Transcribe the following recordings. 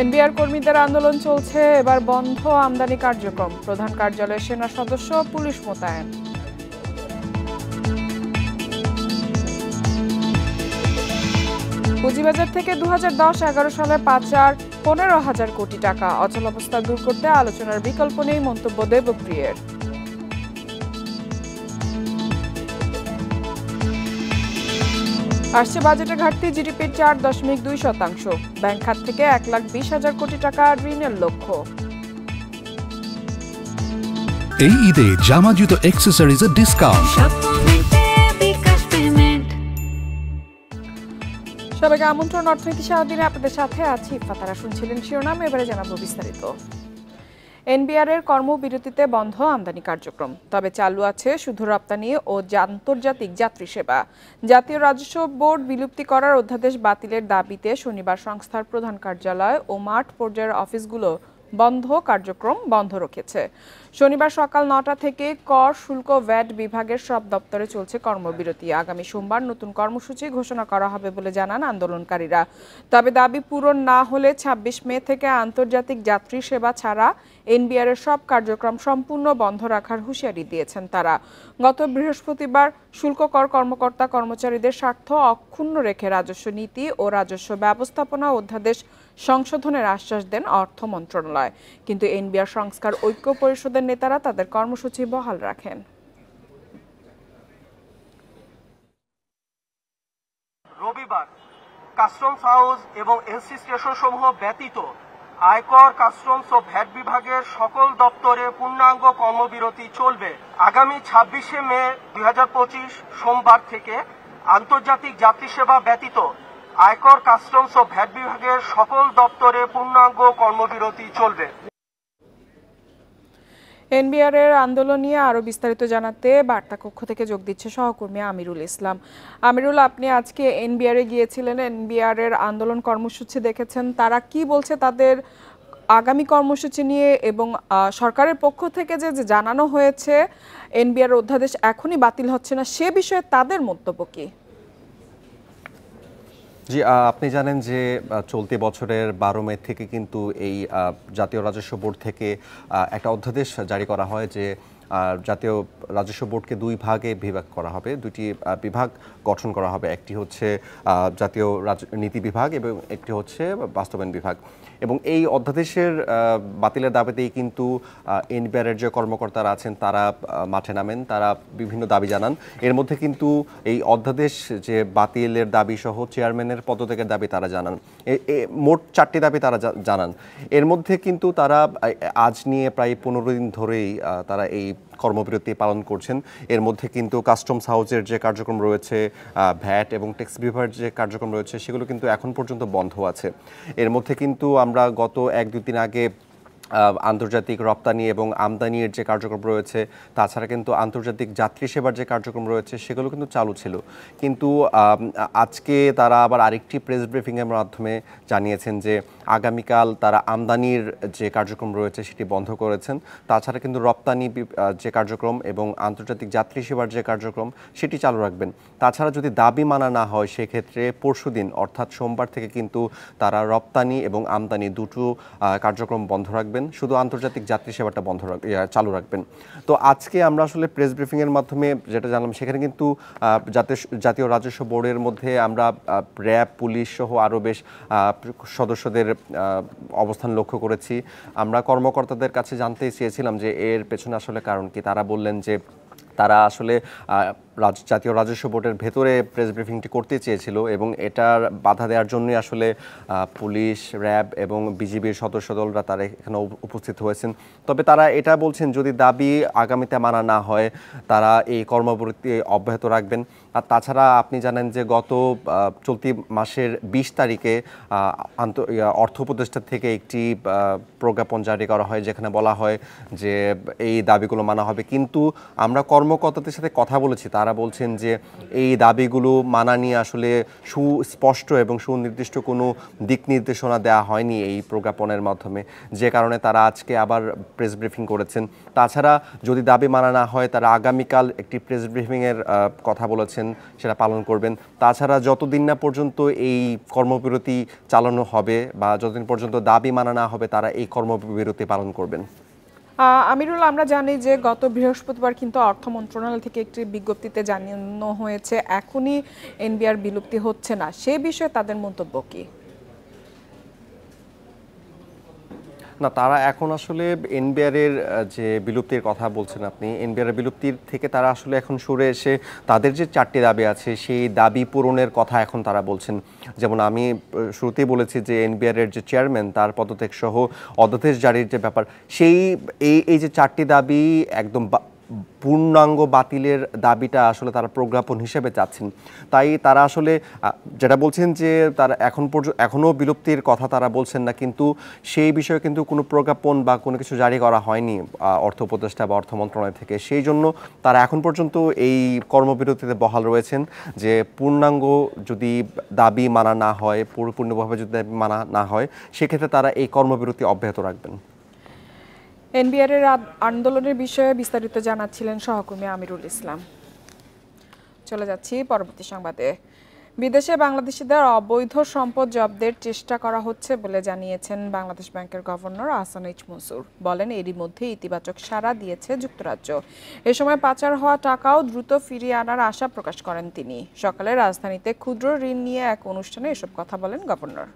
NBR কর্মীদের আন্দোলন চলছে, এবার বন্ধ আমদানি কার্যক্রম। প্রধান কার্যালয়ে সেনা সদস্য, পুলিশ মোতায়েন। পুঁজিবাজার থেকে 2010-11 সালে পাচার 15,000 কোটি টাকা। অচলাবস্থা দূর করতে আলোচনার বিকল্প নেই, মন্তব্য দেবপ্রিয়ের। আসছে বাজেটে ঘাটতি জিডিপির 4.2%। ব্যাংক খাত থেকে 1,20,000 কোটি টাকা ঋণের লক্ষ্য। এই ঈদে জামা জুতো অ্যাকসেসরিজের ডিসকাউন্ট। সবাইকে আমন্ত্রণ। অর্থনীতি সারাদিনে আপনাদের সাথে আছি ইফাতারা। শুনছিলেন শিরোনাম, এবারে জানাবো বিস্তারিত। এনবিআরের কর্মবিরতিতে বন্ধ আমদানি কার্যক্রম, তবে চালু আছে শুধু রপ্তানি ও আন্তর্জাতিক যাত্রী সেবা। জাতীয় রাজস্ব বোর্ড বিলুপ্তি করার অধ্যাদেশ বাতিলের দাবিতে শনিবার সংস্থার প্রধান কার্যালয় ও মাঠ পর্যায়ের অফিসগুলো বন্ধ কার্যক্রম বন্ধ রেখেছে। শনিবার সকাল 9টা থেকে কর, শুল্ক, ভ্যাট বিভাগের সব দপ্তরে চলছে কর্মবিরতি। আগামী সোমবার নতুন কর্মসূচি ঘোষণা করা হবে বলে জানান আন্দোলনকারীরা। তবে দাবি পূরণ না হলে 26 মে থেকে আন্তর্জাতিক যাত্রী সেবা ছাড়া এনবিআরের সব কার্যক্রম সম্পূর্ণ বন্ধ রাখার হুঁশিয়ারি দিয়েছেন তারা। গত বৃহস্পতিবার শুল্ক কর কর্মকর্তা কর্মচারীদের স্বার্থ অক্ষুণ্ণ রেখে রাজস্ব নীতি ও রাজস্ব ব্যবস্থাপনা অধ্যাদেশ সংশোধনের আশ্বাস দেন অর্থ মন্ত্রণালয়। কিন্তু এনবিআর সংস্কার ঐক্য পরিষদের নেতারা তাদের কর্মসূচি বহাল রাখেন। রবিবার কাস্টমস হাউস এবং এনসি স্টেশন সমূহ ব্যতীত আয়কর, কাস্টমস ও ভ্যাট বিভাগের সকল দপ্তরে পূর্ণাঙ্গ কর্মবিরতি চলবে। আগামী 26শে মে 2025 সোমবার থেকে আন্তর্জাতিক যাত্রী সেবা ব্যতীত আয়কর, কাস্টমস ও ভ্যাট বিভাগের সকল দপ্তরে পূর্ণাঙ্গ কর্মবিরতি চলবে। এনবিআরের আন্দোলন নিয়ে আরো বিস্তারিত জানাতে বার্তা কক্ষ থেকে যোগ দিচ্ছে সহকর্মী আমিরুল ইসলাম। আমিরুল, আপনি আজকে এনবিআরে গিয়েছিলেন, এনবিআরের আন্দোলন কর্মসূচি দেখেছেন, তারা কি বলছে তাদের আগামী কর্মসূচি নিয়ে, এবং সরকারের পক্ষ থেকে যে জানানো হয়েছে এনবিআর অধ্যাদেশ এখনই বাতিল হচ্ছে না, সে বিষয়ে তাদের মন্তব্য কি? জি, আপনি জানেন যে চলতি বছরের 12 মে থেকে কিন্তু এই জাতীয় রাজস্ব বোর্ড থেকে একটা অধ্যাদেশ জারি করা হয় যে জাতীয় রাজস্ব বোর্ডকে দুই ভাগে বিভাগ করা হবে, দুটি বিভাগ গঠন করা হবে। একটি হচ্ছে জাতীয় নীতি বিভাগ এবং একটি হচ্ছে বাস্তবায়ন বিভাগ। এবং এই অধ্যাদেশের বাতিলের দাবিতেই কিন্তু এনবিআরের যে কর্মকর্তারা আছেন তারা মাঠে নামেন, তারা বিভিন্ন দাবি জানান। এর মধ্যে কিন্তু এই অধ্যাদেশ যে বাতিলের দাবি সহ চেয়ারম্যানের পদত্যাগের দাবি তারা জানান। মোট 4টি দাবি তারা জানান। এর মধ্যে কিন্তু তারা আজ নিয়ে প্রায় 15 দিন ধরেই তারা এই কর্মবিরতি পালন করছেন। এর মধ্যে কিন্তু কাস্টমস হাউসের যে কার্যক্রম রয়েছে, ভ্যাট এবং ট্যাক্স বিভাগের যে কার্যক্রম রয়েছে, সেগুলো কিন্তু এখন পর্যন্ত বন্ধ আছে। এর মধ্যে কিন্তু আমরা গত 1-2 দিন আগে আন্তর্জাতিক রপ্তানি এবং আমদানির যে কার্যক্রম রয়েছে, তাছাড়া কিন্তু আন্তর্জাতিক যাত্রী সেবার যে কার্যক্রম রয়েছে সেগুলো কিন্তু চালু ছিল। কিন্তু আজকে তারা আবার আরেকটি প্রেস ব্রিফিংয়ের মাধ্যমে জানিয়েছেন যে আগামীকাল তারা আমদানির যে কার্যক্রম রয়েছে সেটি বন্ধ করেছেন। তাছাড়া কিন্তু রপ্তানি যে কার্যক্রম এবং আন্তর্জাতিক যাত্রী সেবার যে কার্যক্রম সেটি চালু রাখবেন। তাছাড়া যদি দাবি মানা না হয় সেক্ষেত্রে পরশুদিন অর্থাৎ সোমবার থেকে কিন্তু তারা রপ্তানি এবং আমদানি দুটো কার্যক্রম বন্ধ রাখবেন, শুধু আন্তর্জাতিক যাত্রী সেবাটা চালু রাখবেন। তো আজকে আমরা আসলে প্রেস ব্রিফিংয়ের মাধ্যমে যেটা জানলাম, সেখানে কিন্তু জাতীয় রাজস্ব বোর্ডের মধ্যে আমরা র্যাব, পুলিশ সহ আরও বেশ সদস্যদের অবস্থান লক্ষ্য করেছি। আমরা কর্মকর্তাদের কাছে জানতে চেয়েছিলাম যে এর পেছনে আসলে কারণ কি। তারা বললেন যে তারা আসলে জাতীয় রাজস্ব বোর্ডের ভেতরে প্রেস ব্রিফিংটি করতে চেয়েছিল এবং এটার বাধা দেওয়ার জন্যই আসলে পুলিশ, র্যাব এবং বিজিবির সদস্য দলরা তারা এখানে উপস্থিত হয়েছেন। তবে তারা এটা বলছেন যদি দাবি আগামীতে মানা না হয় তারা এই কর্মবিরতি অব্যাহত রাখবেন। আর তাছাড়া আপনি জানেন যে গত চলতি মাসের 20 তারিখে অর্থ উপদেষ্টা থেকে একটি প্রজ্ঞাপন জারি করা হয়, যেখানে বলা হয় যে এই দাবিগুলো মানা হবে। কিন্তু আমরা কর্মকর্তাদের সাথে কথা বলেছি, তারা তারা বলছেন যে এই দাবিগুলো মানা নিয়ে আসলে সুস্পষ্ট এবং সুনির্দিষ্ট কোনো দিক নির্দেশনা দেওয়া হয়নি এই প্রজ্ঞাপনের মাধ্যমে, যে কারণে তারা আজকে আবার প্রেস ব্রিফিং করেছেন। তাছাড়া যদি দাবি মানা না হয় তারা আগামীকাল একটি প্রেস ব্রিফিংয়ের কথা বলেছেন, সেটা পালন করবেন। তাছাড়া যতদিন না পর্যন্ত এই কর্মবিরতি চালানো হবে বা যতদিন পর্যন্ত দাবি মানা না হবে তারা এই কর্মবিরতি পালন করবেন। আমিরুল, আমরা জানি যে গত বৃহস্পতিবার কিন্তু অর্থ মন্ত্রণালয় থেকে একটি বিজ্ঞপ্তিতে জানানো হয়েছে এখনই এনবিআর বিলুপ্তি হচ্ছে না, সে বিষয়ে তাদের মন্তব্য কি? না, তারা এখন আসলে এনবিআরের যে বিলুপ্তির কথা বলছেন আপনি, এনবিআরের বিলুপ্তির থেকে তারা আসলে এখন সরে এসে তাদের যে 4টি দাবি আছে সেই দাবি পূরণের কথা এখন তারা বলছেন। যেমন আমি শুরুতেই বলেছি যে এনবিআরের যে চেয়ারম্যান তার পদত্যাগ সহ অধ্যাদেশ জারির যে ব্যাপার, সেই এই যে 4টি দাবি একদম পূর্ণাঙ্গ বাতিলের দাবিটা আসলে তারা প্রজ্ঞাপন হিসেবে চাচ্ছেন। তাই তারা আসলে যেটা বলছেন যে তারা এখনও বিলুপ্তির কথা তারা বলছেন না, কিন্তু সেই বিষয়ে কিন্তু কোনো প্রজ্ঞাপন বা কোনো কিছু জারি করা হয়নি অর্থ উপদেষ্টা বা অর্থ মন্ত্রণালয় থেকে। সেই জন্য তারা এখন পর্যন্ত এই কর্মবিরতিতে বহাল রয়েছেন যে পূর্ণাঙ্গ যদি দাবি মানা না হয়, পরিপূর্ণভাবে যদি দাবি মানা না হয়, সেক্ষেত্রে তারা এই কর্মবিরতি অব্যাহত রাখবেন। এনবিআর এর আন্দোলনের বিষয়ে বিস্তারিত জানাচ্ছিলেন সহকর্মী আমিরুল ইসলাম। চলে যাচ্ছি পরবর্তী সংবাদে। বিদেশে বাংলাদেশিদের অবৈধ সম্পদ জব্দের চেষ্টা করা হচ্ছে বলে জানিয়েছেন বাংলাদেশ ব্যাংকের গভর্নর আহসান এইচ মনসুর। বলেন এরই মধ্যে ইতিবাচক সাড়া দিয়েছে যুক্তরাজ্য। এ সময় পাচার হওয়া টাকাও দ্রুত ফিরিয়ে আনার আশা প্রকাশ করেন তিনি। সকালে রাজধানীতে ক্ষুদ্র ঋণ নিয়ে এক অনুষ্ঠানে এসব কথা বলেন গভর্নর।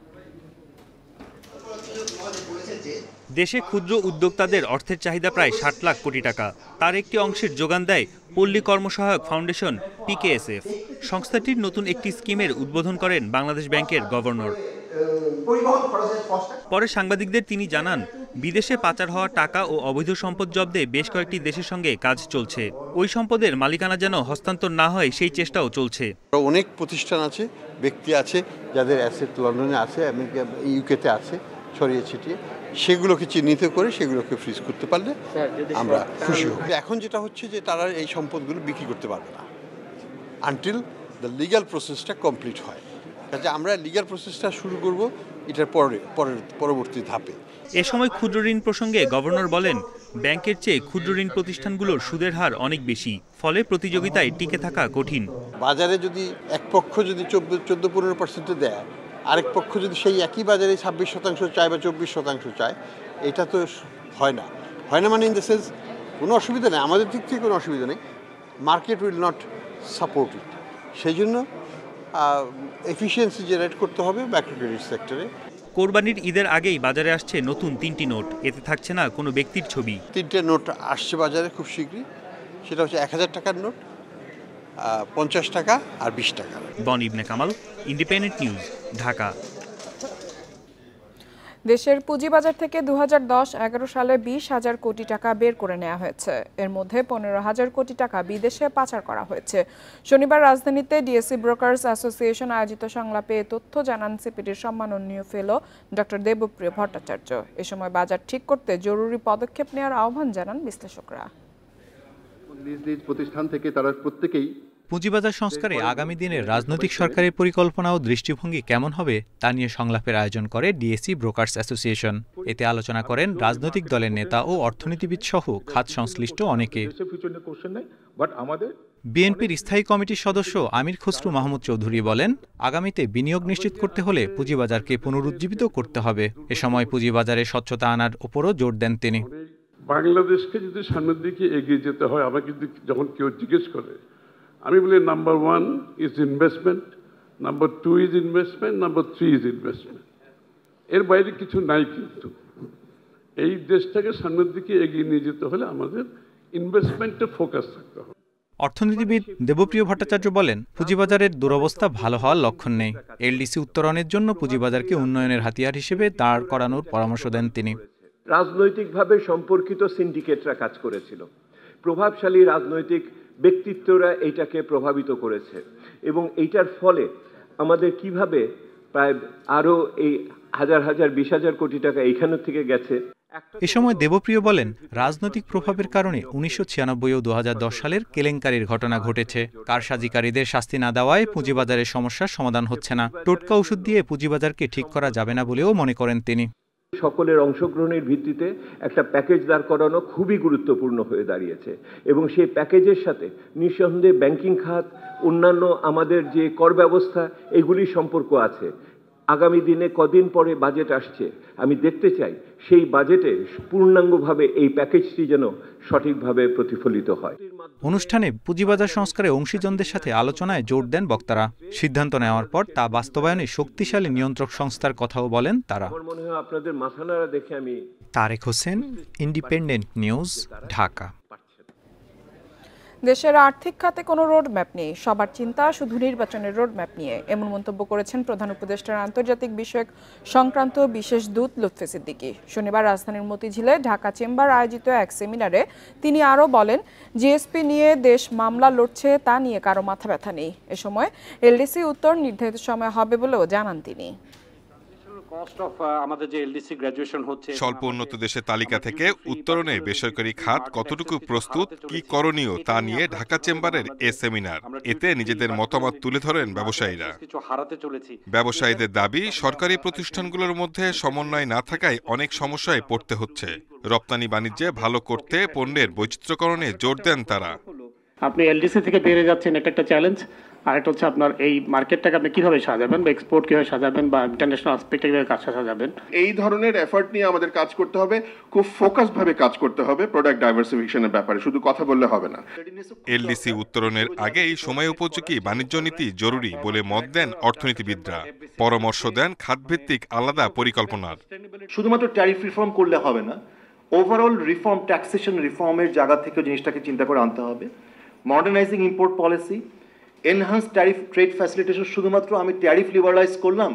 দেশে ক্ষুদ্র উদ্যোক্তাদের অর্থের চাহিদা প্রায় 60 লাখ কোটি টাকা। তার একটি অংশের যোগান দেয় পল্লী কর্মসহায়ক ফাউন্ডেশন PKSF। সংস্থাটির নতুন একটি স্কিমের উদ্বোধন করেন বাংলাদেশ ব্যাংকের গভর্নর। পরে সাংবাদিকদের তিনি জানান, বিদেশে পাচার হওয়া টাকা ও অবৈধ সম্পদ জব্দে বেশ কয়েকটি দেশের সঙ্গে কাজ চলছে। ওই সম্পদের মালিকানা যেন হস্তান্তর না হয় সেই চেষ্টাও চলছে। অনেক প্রতিষ্ঠান আছে, ব্যক্তি আছে যাদের অ্যাসেট লন্ডনে আছে, আমেরিকা ইউকেতে আছে, ছড়িয়ে ছিটিয়ে, সেগুলোকে চিহ্নিত করে সেগুলোকে ফ্রিজ করতে পারলে আমরা খুশি হব। এখন যেটা হচ্ছে যে তারা এই সম্পদগুলো বিক্রি করতে পারবে না আনটিল দ্য লিগ্যাল প্রসেসটা কমপ্লিট হয়। কাজে আমরা লিগ্যাল প্রসেসটা শুরু করব এটার পরবর্তী ধাপে। এ সময় ক্ষুদ্র ঋণ প্রসঙ্গে গভর্নর বলেন, ব্যাংকের চেয়ে ক্ষুদ্র ঋণ প্রতিষ্ঠানগুলোর সুদের হার অনেক বেশি, ফলে প্রতিযোগিতায় টিকে থাকা কঠিন। বাজারে যদি এক পক্ষ যদি 14-15% দেয়, আরেক পক্ষ যদি সেই একই বাজারে 26% চায় বা 24% চায়, এটা তো হয় না মানে ইন দ্য সেন্স কোনো অসুবিধা নেই, আমাদের দিক থেকে কোনো অসুবিধা নেই, মার্কেট উইল নট সাপোর্ট ইট। সেই জন্য এফিসিয়েন্সি জেনারেট করতে হবে মাইক্রো ক্রেডিট সেক্টরে। কোরবানির ঈদের আগেই বাজারে আসছে নতুন 3টি নোট, এতে থাকছে না কোনো ব্যক্তির ছবি। 3টে নোট আসছে বাজারে খুব শীঘ্রই, সেটা হচ্ছে 1000 টাকার নোট, 50 টাকা আর 20 টাকা। বন ইবনে কামাল, ইন্ডিপেন্ডেন্ট নিউজ, ঢাকা। দেশের পুঁজিবাজার থেকে 2010-11 সালে 20,000 কোটি টাকা বের করে নেওয়া হয়েছে। এর মধ্যে 15,000 কোটি টাকা বিদেশে পাচার করা হয়েছে। শনিবার রাজধানীতে ডিএসসি ব্রোকার্স অ্যাসোসিয়েশন আয়োজিত সংলাপে এ তথ্য জানান সিপিডির সম্মাননীয় ফেলো ডক্টর দেবপ্রিয় ভট্টাচার্য। এ সময় বাজার ঠিক করতে জরুরি পদক্ষেপ নেওয়ার আহ্বান জানান বিশ্লেষকরা। নিজ প্রতিষ্ঠান থেকে তারা প্রত্যেকেই পুঁজিবাজার সংস্কারে আগামী দিনের রাজনৈতিক সরকারের পরিকল্পনা ও দৃষ্টিভঙ্গি কেমন হবে তা নিয়ে সংলাপের আয়োজন করে ডিএসসি ব্রোকার্স অ্যাসোসিয়েশন। এতে আলোচনা করেন রাজনৈতিক দলের নেতা ও অর্থনীতিবিদ সহ খাত সংশ্লিষ্ট অনেকে। বিএনপির স্থায়ী কমিটির সদস্য আমির খসরু মাহমুদ চৌধুরী বলেন, আগামীতে বিনিয়োগ নিশ্চিত করতে হলে পুঁজিবাজারকে পুনরুজ্জীবিত করতে হবে। এ সময় পুঁজিবাজারে স্বচ্ছতা আনার উপরও জোর দেন তিনি। বাংলাদেশকে যদি সামনের দিকে এগিয়ে যেতে হয়, আমাকে যখন কেউ জিজ্ঞেস করে, আমি বলি number 1 is investment, number 2 is investment, number 3 is investment. এর বাইরে কিছু নাই। কিন্তু এই দেশটাকে সামনের দিকে এগিয়ে নিয়ে যেতে হলে আমাদের ইনভেস্টমেন্টে ফোকাস থাকতে হবে। অর্থনীতিবিদ দেবপ্রিয় ভট্টাচার্য বলেন, পুঁজিবাজারের দুরবস্থা ভালো হওয়ার লক্ষণ নেই। এলডিসি উত্তরণের জন্য পুঁজিবাজারকে উন্নয়নের হাতিয়ার হিসেবে দাঁড় করানোর পরামর্শ দেন তিনি। রাজনৈতিকভাবে সম্পর্কিত সিন্ডিকেটরা কাজ করেছিল, প্রভাবশালী রাজনৈতিক ব্যক্তিত্বরা এইটাকে প্রভাবিত করেছে, এবং এইটার ফলে আমাদের কিভাবে প্রায় আরও এই হাজার 20,000 কোটি টাকা এইখান থেকে গেছে। এ সময় দেবপ্রিয় বলেন, রাজনৈতিক প্রভাবের কারণে 1996 ও 2010 সালের কেলেঙ্কারির ঘটনা ঘটেছে। কারসাজিকারীদের শাস্তি না দেওয়ায় পুঁজিবাজারের সমস্যার সমাধান হচ্ছে না। টোটকা ওষুধ দিয়ে পুঁজিবাজারকে ঠিক করা যাবে না বলেও মনে করেন তিনি। সকলের অংশগ্রহণের ভিত্তিতে একটা প্যাকেজ দাঁড় করানো খুবই গুরুত্বপূর্ণ হয়ে দাঁড়িয়েছে এবং সেই প্যাকেজের সাথে নিঃসন্দেহে ব্যাংকিং খাত, অন্যান্য আমাদের যে কর ব্যবস্থা, এগুলির সম্পর্ক আছে। আগামী দিনে কদিন পরে বাজেট আসছে, আমি দেখতে চাই সেই বাজেটে পূর্ণাঙ্গভাবে এই প্যাকেজটি যেন সঠিকভাবে প্রতিফলিত হয়। অনুষ্ঠানে পুঁজিবাজার সংস্কারে অংশীজনদের সাথে আলোচনায় জোর দেন বক্তারা। সিদ্ধান্ত নেওয়ার পর তা বাস্তবায়নে শক্তিশালী নিয়ন্ত্রক সংস্থার কথাও বলেন তারা। আমার মনে হয় আপনাদের মাথা নাড়া দেখে আমি। Tareq Hossain, Independent News, Dhaka. দেশের আর্থিক খাতে কোনো রোডম্যাপ নেই, সবার চিন্তা শুধু নির্বাচনের রোডম্যাপ নিয়ে, এমন মন্তব্য করেছেন প্রধান উপদেষ্টার আন্তর্জাতিক বিষয়ক সংক্রান্ত বিশেষ দূত লুৎফে সিদ্দিকী। শনিবার রাজধানীর মতিঝিলে ঢাকা চেম্বার আয়োজিত এক সেমিনারে তিনি আরও বলেন, জিএসপি নিয়ে দেশ মামলা লড়ছে, তা নিয়ে কারো মাথা ব্যথা নেই। এ সময় এলডিসি উত্তর নির্ধারিত সময় হবে বলেও জানান তিনি। স্বল্প উন্নত দেশের তালিকা থেকে উত্তরণে বেসরকারি খাত কতটুকু প্রস্তুত, কি করণীয় তা নিয়ে ঢাকা চেম্বারের এ সেমিনার। এতে নিজেদের মতামত তুলে ধরেন ব্যবসায়ীরা। ব্যবসায়ীদের দাবি, সরকারি প্রতিষ্ঠানগুলোর মধ্যে সমন্বয় না থাকায় অনেক সমস্যায় পড়তে হচ্ছে। রপ্তানি বাণিজ্যে ভালো করতে পণ্যের বৈচিত্র্যকরণে জোর দেন তারা। আপনি এলডিসি থেকে বেরিয়ে যাচ্ছেন, এটা একটা চ্যালেঞ্জ। আরেকটা হচ্ছে আপনার এই মার্কেটটাকে আপনি কিভাবে সাজাবেন বা এক্সপোর্ট কিভাবে সাজাবেন বা ইন্টারন্যাশনাল আসপেক্টে কিভাবে কাজ সাজাবেন। এই ধরনের এফর্ট নিয়ে আমাদের কাজ করতে হবে, খুব ফোকাস ভাবে কাজ করতে হবে প্রোডাক্ট ডাইভার্সিফিকেশনের ব্যাপারে, শুধু কথা বললে হবে না। এলডিসি উত্তরণের আগেই সময় উপযোগী বাণিজ্য নীতি জরুরি বলে মত দেন অর্থনীতিবিদরা। পরামর্শ দেন খাতভিত্তিক আলাদা পরিকল্পনার। শুধুমাত্র ট্যারিফ রিফর্ম করলে হবে না, ওভারঅল রিফর্ম, ট্যাক্সেশন রিফর্মের জায়গা থেকে জিনিসটাকে চিন্তা করে আনতে হবে। মডার্নাইজিং import policy, enhance tariff trade facilitation, শুধুমাত্র আমি ট্যারিফ লিবারালাইজ করলাম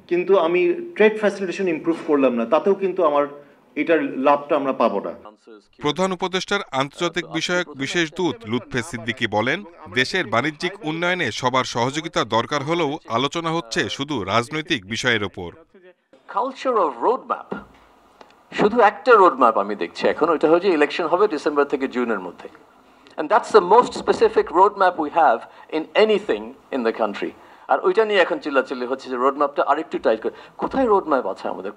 কিন্তু আমি ট্রেড ফ্যাসিলিটেশন ইমপ্রুভ করলাম না, তাতেও কিন্তু আমার এটার লাভটা আমরা পাবো না। প্রধান উপদেষ্টার আন্তর্জাতিক বিষয়ক বিশেষ দূত লুৎফে সিদ্দিকী বলেন, দেশের বাণিজ্যিক উন্নয়নে সবার সহযোগিতা দরকার হলেও আলোচনা হচ্ছে শুধু রাজনৈতিক বিষয়ের ওপর। কালচার অফ রোডম্যাপ, শুধু একটা রোডম্যাপ আমি দেখছি এখন, ওইটা হচ্ছে ইলেকশন হবে ডিসেম্বর থেকে জুনের মধ্যে। And that's the most specific roadmap we have in anything in the country. আর ওইটা নিয়ে এখন চিল্লাচিল্লি হচ্ছে যে রোডম্যাপটা আরেকটু টাইট করে। কোথায় রোডম্যাপ আছে আমাদের,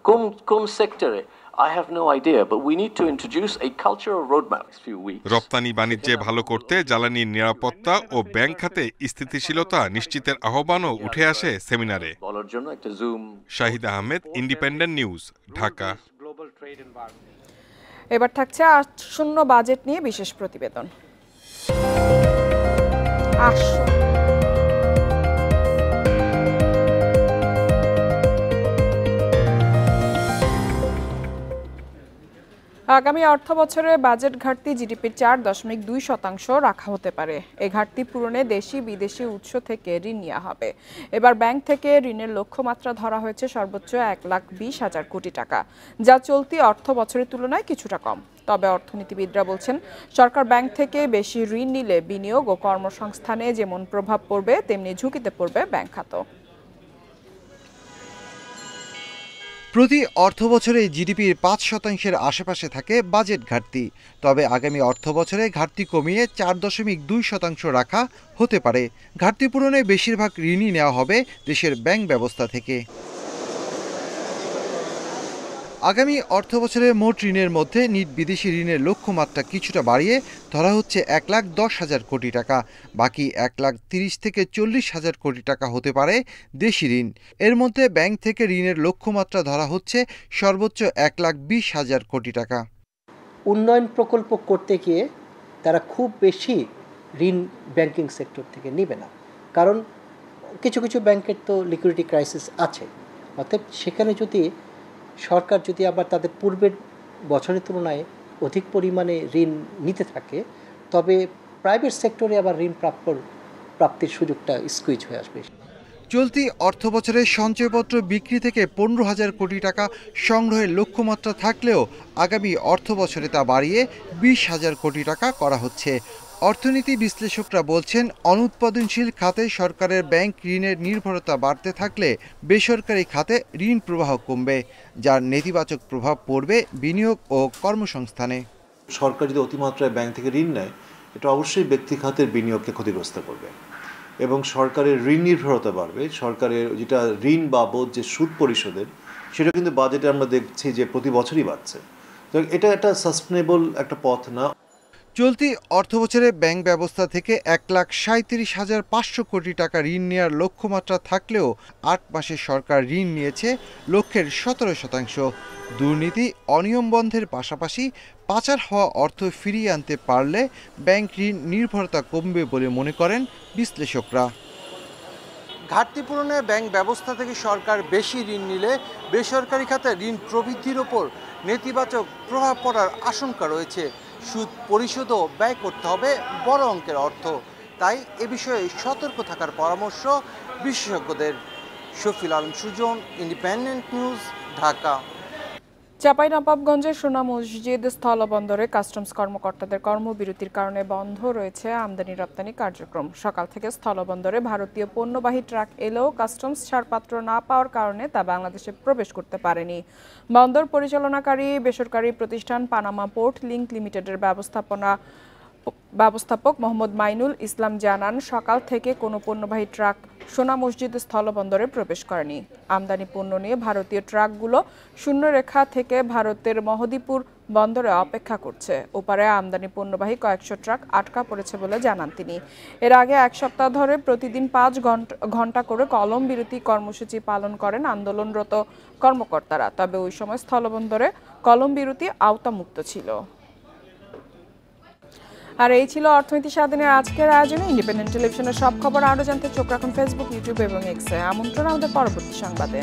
কোন সেক্টরে? I have no idea, but we need to introduce a culture of roadmap next few weeks. রপ্তানি বাণিজ্যে ভালো করতে জ্বালানির নিরাপত্তা ও ব্যাংক খাতে স্থিতিশীলতা নিশ্চিতের আহ্বানও উঠে আসে সেমিনারে। বলার জন্য একটা zoom. Shahid Ahmed, independent News, Dhaka. এবার থাকছে আসন্ন বাজেট নিয়ে বিশেষ প্রতিবেদন। আগামী অর্থ বছরে বাজেট ঘাটতি জিডিপির 4.2% রাখা হতে পারে। এই ঘাটতি পূরণে দেশি বিদেশি উৎস থেকে ঋণ নেওয়া হবে। এবার ব্যাংক থেকে ঋণের লক্ষ্যমাত্রা ধরা হয়েছে সর্বোচ্চ 1,20,000 কোটি টাকা, যা চলতি অর্থ বছরের তুলনায় কিছুটা কম। তবে অর্থনীতিবিদরা বলছেন, সরকার ব্যাংক থেকে বেশি ঋণ নিলে বিনিয়োগ ও কর্মসংস্থানে যেমন প্রভাব পড়বে, তেমনি ঝুঁকিতে পড়বে ব্যাংক খাতও। প্রতি অর্থবছরে জিডিপির 5% আশেপাশে থাকে বাজেট ঘাটতি। তবে আগামী অর্থবছরে ঘাটতি কমিয়ে 4.2% রাখা হতে পারে। ঘাটতি পূরণে বেশিরভাগ ঋণই নেওয়া হবে দেশের ব্যাংক ব্যবস্থা থেকে। আগামী অর্থবছরে মোট ঋণের মধ্যে নিট বিদেশি ঋণের লক্ষ্যমাত্রা কিছুটা বাড়িয়ে ধরা হচ্ছে 1,10,000 কোটি টাকা। বাকি 1,30,000 থেকে 40,000 কোটি টাকা হতে পারে দেশি ঋণ। এর মধ্যে ব্যাংক থেকে ঋণের লক্ষ্যমাত্রা ধরা হচ্ছে সর্বোচ্চ 1,20,000 কোটি টাকা। উন্নয়ন প্রকল্প করতে গিয়ে তারা খুব বেশি ঋণ ব্যাংকিং সেক্টর থেকে নেবে না, কারণ কিছু কিছু ব্যাংকের তো লিকুইডিটি ক্রাইসিস আছে। অর্থাৎ সেখানে যদি সরকার যদি আবার তাদের পূর্বের বছরের তুলনায় অধিক পরিমাণে ঋণ নিতে থাকে, তবে প্রাইভেট সেক্টরে আবার ঋণ প্রাপ্তির সুযোগটা স্কুইজ হয়ে আসবে। চলতি অর্থবছরে সঞ্চয়পত্র বিক্রি থেকে 15,000 কোটি টাকা সংগ্রহের লক্ষ্যমাত্রা থাকলেও আগামী অর্থবছরে তা বাড়িয়ে 20,000 কোটি টাকা করা হচ্ছে। অর্থনীতি বিশ্লেষকরা বলছেন, অনুৎপাদনশীল খাতে সরকারের ব্যাংক ঋণের নির্ভরতা বাড়তে থাকলে বেসরকারি খাতে ঋণ প্রবাহ কমবে, যার নেতিবাচক প্রভাব পড়বে বিনিয়োগ ও কর্মসংস্থানে। সরকার যদি অতিমাত্রায় ব্যাংক থেকে ঋণ নেয়, এটা অবশ্যই ব্যক্তি খাতের বিনিয়োগকে ক্ষতিগ্রস্ত করবে এবং সরকারের ঋণ নির্ভরতা বাড়বে। সরকারের যেটা ঋণ বাবদ যে সুদ পরিশোধের, সেটা কিন্তু বাজেটে আমরা দেখছি যে প্রতি বছরই বাড়ছে। তো এটা একটা সাস্টেনেবল একটা পথ না। চলতি অর্থবছরে ব্যাংক ব্যবস্থা থেকে 1,37,500 কোটি টাকা ঋণ নেওয়ার লক্ষ্যমাত্রা থাকলেও 8 মাসে সরকার ঋণ নিয়েছে লক্ষ্যের 17%। দুর্নীতি, অনিয়ম বন্ধের পাশাপাশি পাচার হওয়া অর্থ ফিরিয়ে আনতে পারলে ব্যাংক ঋণ নির্ভরতা কমবে বলে মনে করেন বিশ্লেষকরা। ঘাটতি পূরণে ব্যাংক ব্যবস্থা থেকে সরকার বেশি ঋণ নিলে বেসরকারি খাতে ঋণ প্রবৃদ্ধির ওপর নেতিবাচক প্রভাব পড়ার আশঙ্কা রয়েছে। সুদ পরিশোধও ব্যয় করতে হবে বড় অঙ্কের অর্থ। তাই এ বিষয়ে সতর্ক থাকার পরামর্শ বিশেষজ্ঞদের। Shafil Alam Sujan, Independent News, Dhaka. চাঁপাইনবাবগঞ্জের সোনা মসজিদ স্থলবন্দরে কাস্টমস কর্মকর্তাদের কর্মবিরতির কারণে বন্ধ রয়েছে আমদানি রপ্তানি কার্যক্রম। সকাল থেকে স্থলবন্দরে ভারতীয় পণ্যবাহী ট্রাক এলেও কাস্টমস ছাড়পত্র না পাওয়ার কারণে তা বাংলাদেশে প্রবেশ করতে পারেনি। বন্দর পরিচালনাকারী বেসরকারি প্রতিষ্ঠান পানামা পোর্ট লিংক লিমিটেডের ব্যবস্থাপক মোহাম্মদ মাইনুল ইসলাম জানান, সকাল থেকে কোনো পণ্যবাহী ট্রাক সোনা মসজিদ স্থলবন্দরে প্রবেশ করেনি। আমদানি পণ্য নিয়ে ভারতীয় ট্রাকগুলো শূন্যরেখা থেকে ভারতের মহদীপুর বন্দরে অপেক্ষা করছে। ওপারে আমদানি পণ্যবাহী কয়েকশো ট্রাক আটকা পড়েছে বলে জানান তিনি। এর আগে 1 সপ্তাহ ধরে প্রতিদিন 5 ঘন্টা করে কলম বিরতি কর্মসূচি পালন করেন আন্দোলনরত কর্মকর্তারা। তবে ওই সময় স্থলবন্দরে কলম বিরতি আওতামুক্ত ছিল। আর এই ছিল অর্থনীতি স্বাধীনের আজকের আয়োজনে। ইন্ডিপেন্ডেন্ট টেলিভিশনের সব খবর আরও জানতে চোখ রাখুন ফেসবুক, ইউটিউব এবং এক্সে। আমন্ত্রণ আমাদের পরবর্তী সংবাদে।